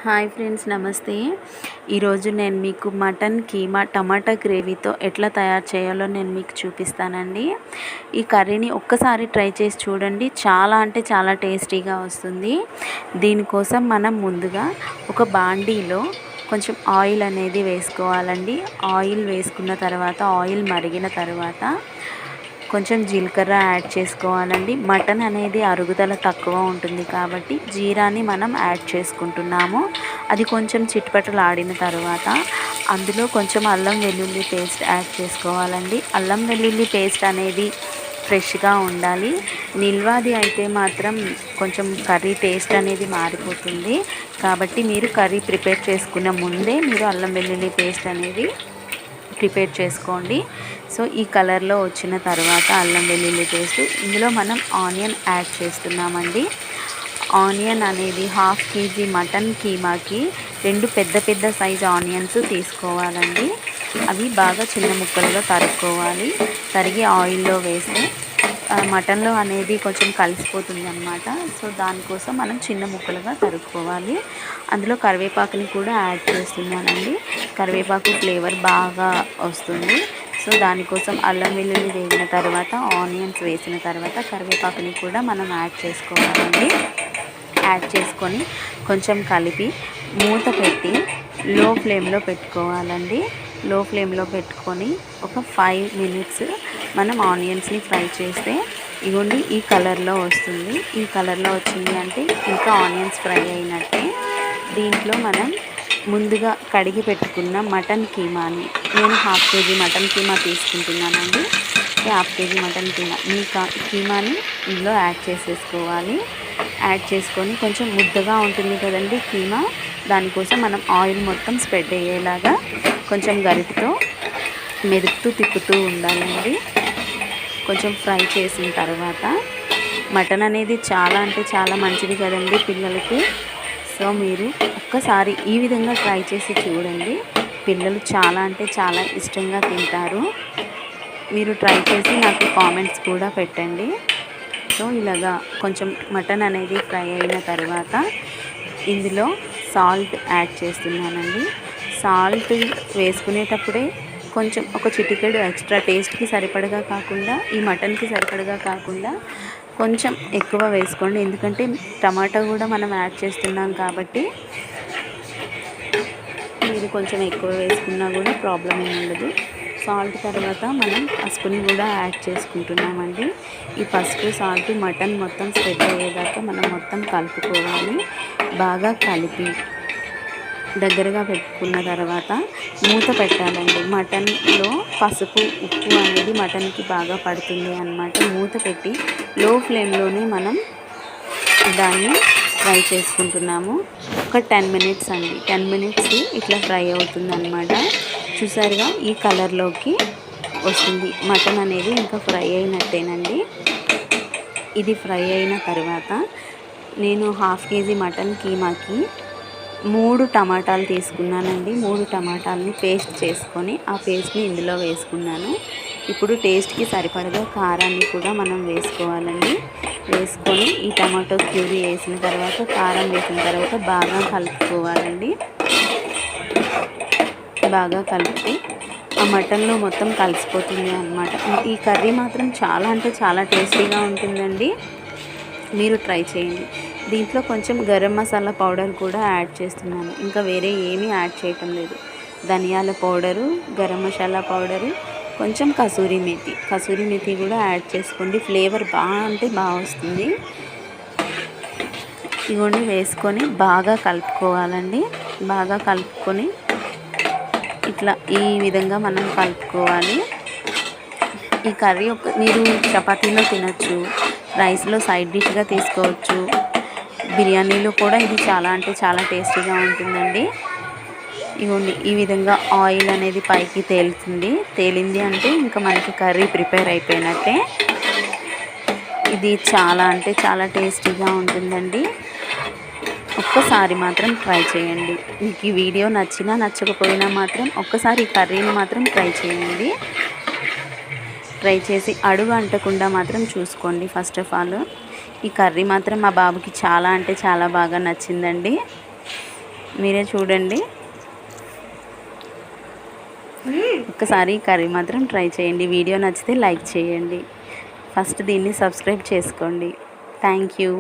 Hi friends, నమస్తే. ఈరోజు నేను మీకు మటన్ కీమా టమాటా గ్రేవీతో ఎట్లా తయారు చేయాలో నేను మీకు చూపిస్తానండి. ఈ కర్రీని ఒక్కసారి ట్రై చేసి చూడండి, చాలా అంటే చాలా టేస్టీగా వస్తుంది. దీనికోసం మనం ముందుగా ఒక బాండీలో కొంచెం ఆయిల్ అనేది వేసుకోవాలండి. ఆయిల్ వేసుకున్న తర్వాత ఆయిల్ మరిగిన తర్వాత కొంచెం జీలకర్ర యాడ్ చేసుకోవాలండి. మటన్ అనేది అరుగుదల తక్కువ ఉంటుంది కాబట్టి జీరాని మనం యాడ్ చేసుకుంటున్నాము. అది కొంచెం చిట్పటలాడిన తర్వాత అందులో కొంచెం అల్లం వెల్లుల్లి పేస్ట్ యాడ్ చేసుకోవాలండి. అల్లం వెల్లుల్లి పేస్ట్ అనేది ఫ్రెష్గా ఉండాలి. నిల్వాది అయితే మాత్రం కొంచెం కర్రీ టేస్ట్ అనేది మారిపోతుంది. కాబట్టి మీరు కర్రీ ప్రిపేర్ చేసుకున్న ముందే మీరు అల్లం వెల్లుల్లి పేస్ట్ అనేది ప్రిపేర్ చేసుకోండి. సో ఈ కలర్లో వచ్చిన తర్వాత అల్లం వెల్లుల్లి పేస్ట్, ఇందులో మనం ఆనియన్ యాడ్ చేస్తున్నామండి. ఆనియన్ అనేది 1/2 kg మటన్ కీమాకి 2 పెద్ద సైజ్ ఆనియన్స్ తీసుకోవాలండి. అవి బాగా చిన్న ముక్కలుగా తరుక్కోవాలి. తరిగి ఆయిల్లో వేస్తే మటన్లో అనేది కొంచెం కలిసిపోతుంది అన్నమాట. సో దానికోసం మనం చిన్న ముక్కలుగా తరుక్కోవాలి. అందులో కరివేపాకుని కూడా యాడ్ చేస్తున్నానండి. కరివేపాకు ఫ్లేవర్ బాగా వస్తుంది. సో దానికోసం అల్లం వెల్లుల్లి వేగిన తర్వాత ఆనియన్స్ వేసిన తర్వాత కరివేపాకుని కూడా మనం యాడ్ చేసుకోవాలండి. యాడ్ చేసుకొని కొంచెం కలిపి మూత పెట్టి లో ఫ్లేమ్లో పెట్టుకోవాలండి. లో ఫ్లేమ్లో పెట్టుకొని ఒక 5 minutes మనం ఆనియన్స్ని ఫ్రై చేస్తే ఇగోండి ఈ కలర్లో వస్తుంది. ఈ కలర్లో వచ్చింది అంటే ఇంకా ఆనియన్స్ ఫ్రై అయినట్టే. దీంట్లో మనం ముందుగా కడిగి పెట్టుకున్న మటన్ కీమాని, నేను 1/2 kg మటన్ కీమా తీసుకుంటున్నానండి. 1/2 kg మటన్ కీమాని ఇందులో యాడ్ చేసేసుకోవాలి. యాడ్ చేసుకొని కొంచెం ముద్దగా ఉంటుంది కదండి కీమా, దానికోసం మనం ఆయిల్ మొత్తం స్ప్రెడ్ అయ్యేలాగా కొంచెం గరిటతో మెదుపుతూ తిప్పుతూ ఉండాలండి. కొంచెం ఫ్రై చేసిన తర్వాత మటన్ అనేది చాలా అంటే చాలా మంచిది కదండి పిల్లలకి. సో మీరు ఒక్కసారి ఈ విధంగా ట్రై చేసి చూడండి. పిల్లలు చాలా అంటే చాలా ఇష్టంగా తింటారు. మీరు ట్రై చేసి నాకు కామెంట్స్ కూడా పెట్టండి. సో ఇలాగా కొంచెం మటన్ అనేది ఫ్రై అయిన తర్వాత ఇందులో సాల్ట్ యాడ్ చేస్తున్నానండి. సాల్ట్ వేసుకునేటప్పుడే కొంచెం ఒక చిటికెడు ఎక్స్ట్రా టేస్ట్కి సరిపడగా కాకుండా, ఈ మటన్కి సరిపడగా కాకుండా కొంచెం ఎక్కువ వేసుకోండి. ఎందుకంటే టమాటా కూడా మనం యాడ్ చేస్తున్నాం కాబట్టి మీరు కొంచెం ఎక్కువ వేసుకున్నా కూడా ప్రాబ్లం ఏమి ఉండదు. సాల్ట్ తర్వాత మనం పసుపుని కూడా యాడ్ చేసుకుంటున్నామండి. ఈ పసుపు సాల్ట్ మటన్ మొత్తం స్ప్రెడ్ అయ్యేదాకా మనం మొత్తం కలుపుకోవాలి. బాగా కలిపి దగ్గరగా పెట్టుకున్న తర్వాత మూత పెట్టాలండి. మటన్లో పసుపు ఉప్పు అనేది మటన్కి బాగా పడుతుంది అన్నమాట. మూత పెట్టి లో ఫ్లేమ్లోనే మనం దాన్ని ఫ్రై చేసుకుంటున్నాము. ఒక 10 minutes అండి. 10 minutes ఇట్లా ఫ్రై అవుతుంది అన్నమాట. చూసారుగా ఈ కలర్లోకి వస్తుంది. మటన్ అనేది ఇంకా ఫ్రై అయినట్టేనండి. ఇది ఫ్రై అయిన తర్వాత నేను 1/2 kg మటన్ కీమాకి 3 టమాటాలు తీసుకున్నానండి. 3 టమాటాలని పేస్ట్ చేసుకొని ఆ పేస్ట్ని ఇందులో వేసుకున్నాను. ఇప్పుడు టేస్ట్కి సరిపడగా కారాన్ని కూడా మనం వేసుకోవాలండి. వేసుకొని ఈ టమాటో ప్యూరీ వేసిన తర్వాత కారం వేసిన తర్వాత బాగా కలుపుకోవాలండి. బాగా కలిపి ఆ మటన్లో మొత్తం కలిసిపోతుంది అన్నమాట. ఈ కర్రీ మాత్రం చాలా అంటే చాలా టేస్టీగా ఉంటుందండి. మీరు ట్రై చేయండి. దీంట్లో కొంచెం గరం మసాలా పౌడర్ కూడా యాడ్ చేస్తున్నాను. ఇంకా వేరే ఏమీ యాడ్ చేయటం లేదు. ధనియాల పౌడరు, గరం మసాలా పౌడరు, కొంచెం కసూరి మేతి కూడా యాడ్ చేసుకోండి. ఫ్లేవర్ బాగా అంటే బాగా వస్తుంది. ఇవన్నీ వేసుకొని బాగా కలుపుకోవాలండి. బాగా కలుపుకొని ఇట్లా ఈ విధంగా మనం కలుపుకోవాలి. ఈ కర్రీ మీరు చపాతీలో తినొచ్చు, రైస్లో సైడ్ డిష్గా తీసుకోవచ్చు, బిర్యానీలో కూడా ఇది చాలా అంటే చాలా టేస్టీగా ఉంటుందండి. ఇవన్నీ ఈ విధంగా ఆయిల్ అనేది పైకి తేలింది అంటే ఇంకా మనకి కర్రీ ప్రిపేర్ అయిపోయినట్టే. ఇది చాలా అంటే చాలా టేస్టీగా ఉంటుందండి. ఒక్కసారి మాత్రం ట్రై చేయండి. మీకు ఈ వీడియో నచ్చినా నచ్చకపోయినా మాత్రం ఒక్కసారి ఈ కర్రీని మాత్రం ట్రై చేయండి. ట్రై చేసి అడుగు అంటకుండా మాత్రం చూసుకోండి. ఫస్ట్ ఆఫ్ ఆల్ ఈ కర్రీ మాత్రం మా బాబుకి చాలా అంటే చాలా బాగా నచ్చిందండి. మీరే చూడండి. ఒక్కసారి ఈ కర్రీ మాత్రం ట్రై చేయండి. వీడియో నచ్చితే లైక్ చేయండి. ఫస్ట్ దీన్ని సబ్స్క్రైబ్ చేసుకోండి. Thank you.